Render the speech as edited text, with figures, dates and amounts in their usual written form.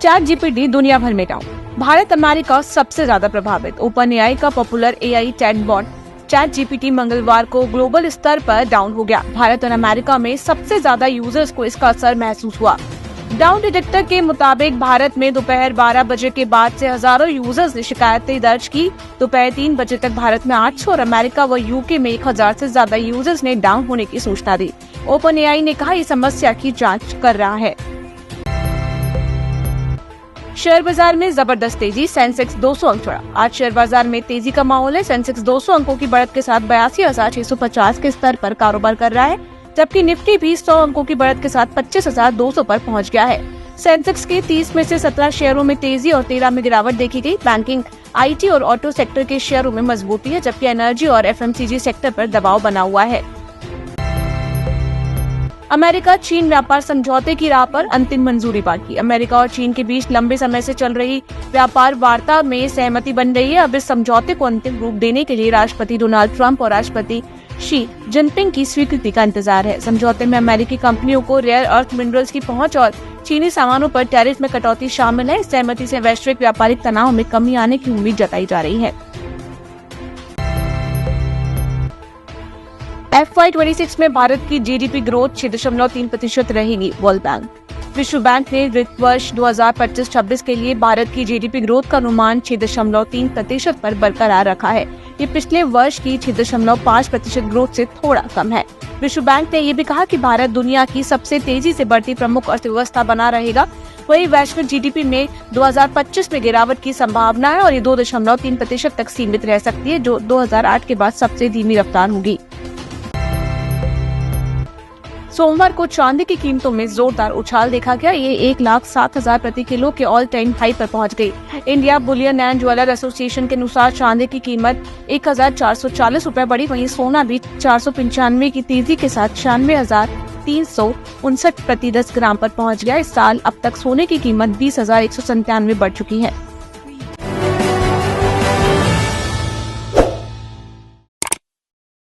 Chat GPT दुनिया भर में डाउन। भारत अमेरिका सबसे ज्यादा प्रभावित। ओपन एआई का popular AI chatbot chat GPT मंगलवार को ग्लोबल स्तर पर डाउन हो गया। भारत और अमेरिका में सबसे ज्यादा यूजर्स को इसका असर महसूस हुआ। डाउन डिटेक्टर के मुताबिक भारत में दोपहर 12 बजे के बाद से हजारों यूजर्स ने शिकायतें दर्ज की। दोपहर 3 बजे तक भारत में 800 और अमेरिका व यूके में 1000 से ज्यादा यूजर्स ने डाउन होने की सूचना दी। ओपन एआई ने कहा, इस समस्या की जांच कर रहा है। शेयर बाजार में जबरदस्त तेजी, सेंसेक्स 200 अंक चढ़ा। आज शेयर बाजार में तेजी का माहौल है। सेंसेक्स 200 अंकों की बढ़त के साथ 82,650 के स्तर पर कारोबार कर रहा है, जबकि निफ्टी भी 100 अंकों की बढ़त के साथ 25,200 पर पहुंच गया है। सेंसेक्स के 30 में से 17 शेयरों में तेजी और 13 में गिरावट देखी गई। बैंकिंग, आईटी और ऑटो सेक्टर के शेयरों में मजबूती है, जबकि एनर्जी और एफएमसीजी सेक्टर पर दबाव बना हुआ है। अमेरिका चीन व्यापार समझौते की राह पर अंतिम मंजूरी बाकी। अमेरिका और चीन के बीच लंबे समय से चल रही व्यापार वार्ता में सहमति बन रही है। अब इस समझौते को अंतिम रूप देने के लिए राष्ट्रपति डोनाल्ड ट्रंप और राष्ट्रपति शी जिनपिंग की स्वीकृति का इंतजार है। समझौते में अमेरिकी कंपनियों को रेयर अर्थ मिनरल्स की पहुंच और चीनी सामानों पर टैरिफ में कटौती शामिल है। इस सहमति से वैश्विक व्यापारिक तनाव में कमी आने की उम्मीद जताई जा रही है। FY26 में भारत की जीडीपी ग्रोथ 6.3% रहेगी। वर्ल्ड बैंक, विश्व बैंक ने वित्त वर्ष 2025-26 के लिए भारत की जीडीपी ग्रोथ का अनुमान 6.3% पर बरकरार रखा है। ये पिछले वर्ष की 6.5% ग्रोथ से थोड़ा कम है। विश्व बैंक ने ये भी कहा कि भारत दुनिया की सबसे तेजी से बढ़ती प्रमुख अर्थव्यवस्था बना रहेगा। वही वैश्विक जीडीपी में 2025 में गिरावट की संभावना है और ये 2.3% तक सीमित रह सकती है, जो 2008 के बाद सबसे धीमी रफ्तार होगी। सोमवार को चांदी की कीमतों में जोरदार उछाल देखा गया। ये 1,07,000 प्रति किलो के ऑल टाइम हाई पर पहुंच गई। India Boolean and jeweller association के अनुसार चांदी की कीमत 1,440 रुपए बढ़ी। वहीं सोना भी 495 की तेजी के साथ 96,359 प्रति 10 ग्राम पर पहुंच गया। इस साल अब तक सोने की कीमत 20,197 बढ़ चुकी है।